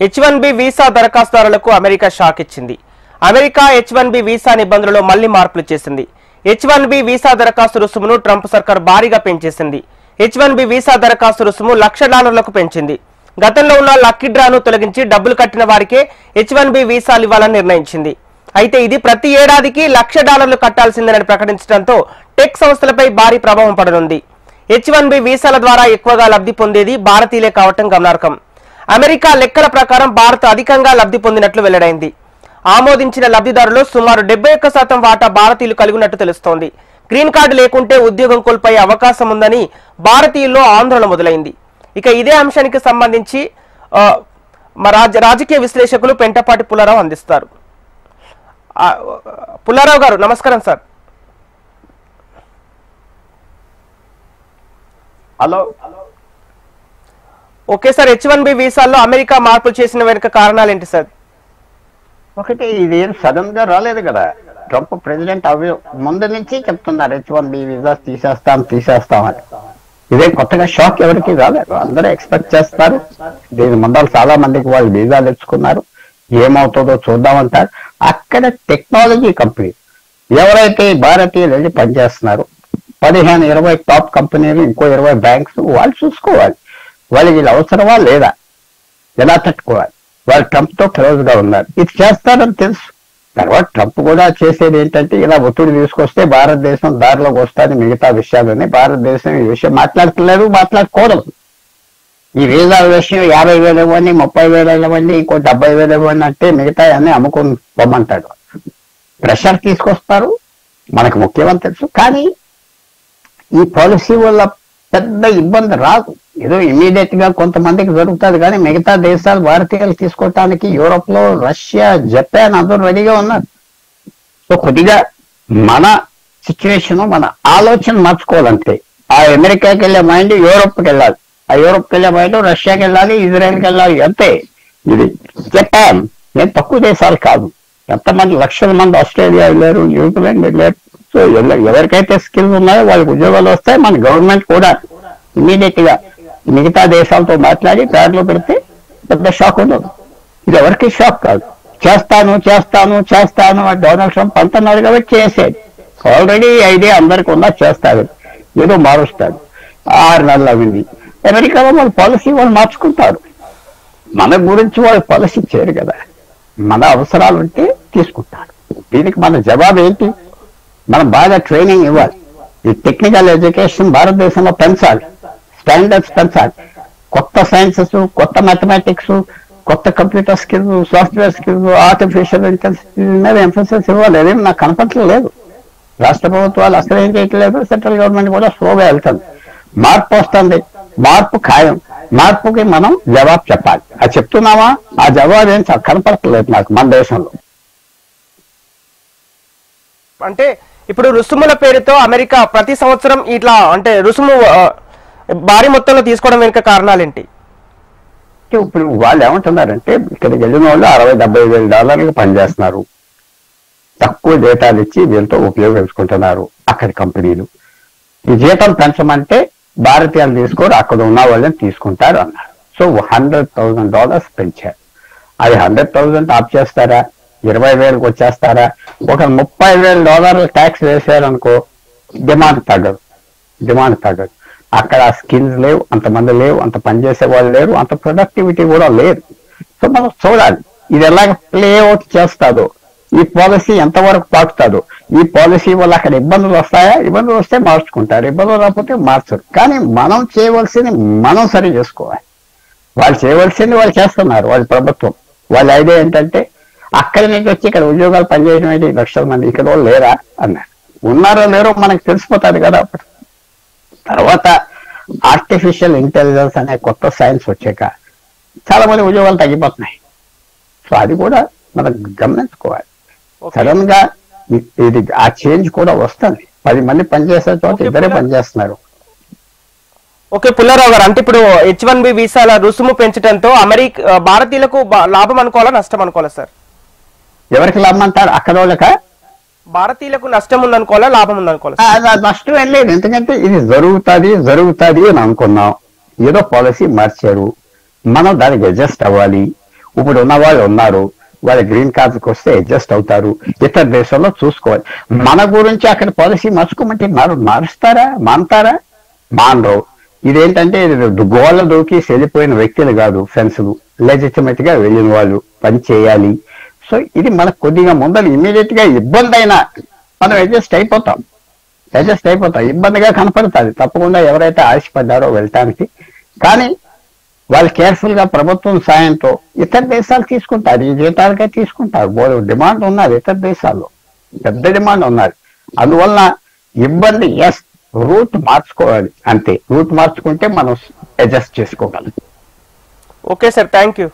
H1B visa దరఖాస్తుదారులకు America shock ఇచ్చింది. America H1B visa నిబంధనలలో మళ్లీ మార్పులు చేసింది. H1B వీసా దరఖాస్తు రుసుమును ట్రంప్ సర్కార్ భారీగా పెంచేసింది. H1B వీసా దరఖాస్తు రుసుము $1,00,000 పెంచింది. గతంలో ఉన్న లక్కీ డ్రాను తొలగించి డబ్బులు కట్టిన వారికే H1B వీసాలు ఇవ్వాలని నిర్ణయించింది. అయితే ఇది ప్రతి ఏడాదికి $1,00,000 కట్టాల్సిందేనని ప్రకటించడంతో టెక్ సంస్థలపై భారీ ప్రభావం పడనుంది. H1B వీసాల ద్వారా ఎక్కువగా లబ్ధి పొందేది భారతీయులే కావటం గమనార్హం. అమెరికా లెక్కల ప్రకారం భారత్ అధికంగా లబ్ధి పొందినట్లు వెల్లడైంది. ఆమోదించిన లబ్ధిదారులు సుమారు 71% వాటా భారతీయులు కలిగి ఉన్నట్టు తెలుస్తోంది. గ్రీన్ కార్డు లేకుంటే ఉద్యోగం కోల్పోయే అవకాశం ఉందని భారతీయుల్లో ఆందోళన మొదలైంది. ఇక ఇదే అంశానికి సంబంధించి రాజకీయ విశ్లేషకులు పెంటపాటి పుల్లారావు అందిస్తారు. పుల్లారావు గారు నమస్కారం sir. Hello. Okay sir, H1B వీసాల్లో అమెరికా మార్పులు చేసిన వెనుక కారణాలు ఏంటి సార్? ఒకటి, ఇది ఏం సడన్ గా రాలేదు కదా. ట్రంప్ ప్రెసిడెంట్ ముందు నుంచి చెప్తున్నారు H1B వీసా తీసేస్తాం అని. ఇదేం కొత్తగా షాక్ ఎవరికి రాలేదు. అందరూ ఎక్స్పెక్ట్ చేస్తారు. దీని ముందర చాలా మందికి వాళ్ళు వీసాలు తెచ్చుకున్నారు. ఏమవుతుందో చూద్దామంటారు. అక్కడ టెక్నాలజీ కంపెనీ ఎవరైతే భారతీయులు వెళ్ళి పనిచేస్తున్నారు, 15-20 టాప్ కంపెనీలు, ఇంకో 20 బ్యాంక్స్, వాళ్ళు చూసుకోవాలి. వాళ్ళకి ఇది అవసరమా లేదా, ఎలా తట్టుకోవాలి. వాళ్ళు ట్రంప్ తో క్లోజ్ గా ఉన్నారు. ఇది చేస్తారని తెలుసు. తర్వాత ట్రంప్ కూడా చేసేది ఏంటంటే, ఇలా ఒత్తిడి తీసుకొస్తే భారతదేశం దారిలోకి వస్తుంది. మిగతా విషయాలని భారతదేశం ఈ విషయం మాట్లాడట్లేదు, మాట్లాడుకోవడం. ఈ వీసాల విషయం 50,000 ఇవ్వండి, 30,000 ఇవ్వండి, ఇంకో 70,000 ఇవ్వండి అంటే మిగతా అన్ని అమ్ముకొని పొమ్మంటాడు. ప్రెషర్ తీసుకొస్తారు. మనకు ముఖ్యమని తెలుసు. కానీ ఈ పాలసీ వల్ల పెద్ద ఇబ్బంది రాదు. ఏదో ఇమీడియట్ గా కొంతమందికి జరుగుతుంది. కానీ మిగతా దేశాలు భారతీయులు తీసుకోవటానికి యూరోప్ లో రష్యా, జపాన్ అందరూ రెడీగా ఉన్నారు. సో కొద్దిగా మన సిచ్యువేషన్, మన ఆలోచన మార్చుకోవాలంటే, ఆ అమెరికాకి వెళ్ళే మైండ్ యూరోప్కి వెళ్ళాలి, ఆ యూరోప్కి వెళ్ళే మైండ్ రష్యాకి వెళ్ళాలి, ఇజ్రాయెల్కి వెళ్ళాలి. అంతే. ఇది జపాన్ ఏం తక్కువ దేశాలు కాదు. ఎంతమంది లక్షల మంది ఆస్ట్రేలియా వెళ్ళారు, న్యూజిలాండ్ వెళ్ళారు. సో ఎవరికైతే స్కిల్స్ ఉన్నాయో వాళ్ళకి ఉద్యోగాలు వస్తాయి. మన గవర్నమెంట్ కూడా ఇమీడియట్ గా మిగతా దేశాలతో మాట్లాడి దారిలో పెడితే పెద్ద షాక్ ఉండదు. ఇది ఎవరికి షాక్ కాదు. చేస్తాను డొనాల్డ్ ట్రంప్ అంటున్నాడు కాబట్టి చేసేది. ఆల్రెడీ ఐడియా అందరికి ఉన్నా చేస్తాడు, ఏదో మారుస్తాడు. 6 నెలలు అయింది. అమెరికాలో వాళ్ళ పాలసీ వాళ్ళు మార్చుకుంటారు. మన గురించి వాళ్ళు పాలసీ చేయరు కదా. మన అవసరాలు ఉంటే తీసుకుంటారు. దీనికి మన జవాబు ఏంటి? మనం బాగా ట్రైనింగ్ ఇవ్వాలి. ఈ టెక్నికల్ ఎడ్యుకేషన్ భారతదేశంలో పెంచాలి, స్టాండర్డ్స్ పెంచాలి. కొత్త సైన్సెస్, కొత్త మ్యాథమెటిక్స్, కొత్త computer skills, software skills, artificial intelligence మీద ఎంఫోసిస్ ఇవ్వాలి. అదేం నాకు కనపడలేదు. రాష్ట్ర ప్రభుత్వాలు అసలు ఏం చేయట్లేదు. సెంట్రల్ గవర్నమెంట్ కూడా స్లోగా వెళ్తుంది. మార్పు వస్తుంది. మార్పు ఖాయం. మార్పుకి మనం జవాబు చెప్పాలి. అది చెప్తున్నామా? ఆ జవాబు ఏం కనపడట్లేదు నాకు మన దేశంలో. అంటే ఇప్పుడు రుసుముల పేరుతో అమెరికా ప్రతి సంవత్సరం ఇట్లా అంటే రుసుము భారీ మొత్తంలో తీసుకోవడం వెనుక కారణాలేంటి? ఇప్పుడు వాళ్ళు ఏమంటున్నారంటే, ఇక్కడికి వెళ్ళిన వాళ్ళు $60,000-70,000 పనిచేస్తున్నారు. తక్కువ జీతాలు ఇచ్చి వీళ్ళతో ఉపయోగించుకుంటున్నారు అక్కడి కంపెనీలు. ఈ జీతం పెంచమంటే భారతీయులు తీసుకోరు, అక్కడ ఉన్న వాళ్ళని తీసుకుంటారు అన్నారు. సో $100,000 పెంచారు. అది 100,000 ఆప్ చేస్తారా? 20,000కి వచ్చేస్తారా? ఒక $30,000 ట్యాక్స్ వేసారనుకో, డిమాండ్ తగ్గదు. అక్కడ స్కిల్స్ లేవు, అంతమంది లేవు, అంత పనిచేసే వాళ్ళు లేరు, అంత ప్రొడక్టివిటీ కూడా లేదు. సో మనం చూడాలి ఇది ఎలా ప్లే అవుట్ చేస్తాదో, ఈ పాలసీ ఎంతవరకు పాకుతాదో. ఈ పాలసీ వల్ల అక్కడ ఇబ్బందులు వస్తాయా? ఇబ్బందులు వస్తే మార్చుకుంటారు, ఇబ్బందులు రాకపోతే మార్చరు. కానీ మనం చేయవలసింది మనం సరి చేసుకోవాలి. వాళ్ళు చేయవలసింది వాళ్ళు చేస్తున్నారు. వాళ్ళ ప్రభుత్వం, వాళ్ళ ఐడియా ఏంటంటే, అక్కడి నుంచి వచ్చి ఇక్కడ ఉద్యోగాలు పనిచేయడం ఏంటి, 1,00,000 మంది ఇక్కడ వాళ్ళు లేరా అన్నారు. ఉన్నారో లేరో మనకు తెలిసిపోతుంది కదా. తర్వాత ఆర్టిఫిషియల్ ఇంటెలిజెన్స్ అనే కొత్త సైన్స్ వచ్చాక చాలా మంది ఉద్యోగాలు తగ్గిపోతున్నాయి. సో అది కూడా మనం గమనించుకోవాలి. సడన్ గా ఇది ఆ చేంజ్ కూడా వస్తుంది. 10 మంది పనిచేసే చోట 2 పనిచేస్తున్నారు. ఓకే పుల్లారావు గారు, అంటే ఇప్పుడు H1B వీసాల రుసుము పెంచడంతో భారతీయులకు లాభం అనుకోవాలా, నష్టం అనుకోవాలా సార్? ఎవరికి లాభం అంటారు? అక్కడ వాళ్ళక భారతీయులకు నష్టం ఉందనుకోవాలా, లాభం ఉందనుకోవాలా? నష్టం ఏం లేదు. ఎందుకంటే ఇది జరుగుతుంది అని అనుకున్నాం. ఏదో పాలసీ మార్చారు, మనం దానికి అడ్జస్ట్ అవ్వాలి. ఇప్పుడు ఉన్న వాళ్ళు ఉన్నారు, వాళ్ళ గ్రీన్ కార్డ్కి వస్తే అడ్జస్ట్ అవుతారు, ఇతర దేశాల్లో చూసుకోవాలి. మన గురించి అక్కడ పాలసీ మార్చుకోమంటే మారుస్తారా, మానతారా? మానరు. ఇదేంటంటే గోళ్ళ దూకి వెళ్ళిపోయిన వ్యక్తులు కాదు, ఫ్రెండ్స్ లెజిటిమేట్ గా వెళ్ళిన వాళ్ళు పని చేయాలి. సో ఇది మనకు కొద్దిగా ముందర ఇమీడియట్ గా ఇబ్బంది అయినా మనం అడ్జస్ట్ అయిపోతాం. ఇబ్బందిగా కనపడుతుంది తప్పకుండా, ఎవరైతే ఆశపడ్డారో వెళ్ళటానికి. కానీ వాళ్ళు కేర్ఫుల్ గా ప్రభుత్వం సాయంతో ఇతర దేశాలు తీసుకుంటారు, ఈ జీతాలకే తీసుకుంటారు. డిమాండ్ ఉన్నది ఇతర దేశాల్లో, పెద్ద డిమాండ్ ఉన్నది. అందువల్ల ఇబ్బంది ఎస్, రూట్ మార్చుకోవాలి అంతే. రూట్ మార్చుకుంటే మనం అడ్జస్ట్ చేసుకోగలం. Okay sir, thank you.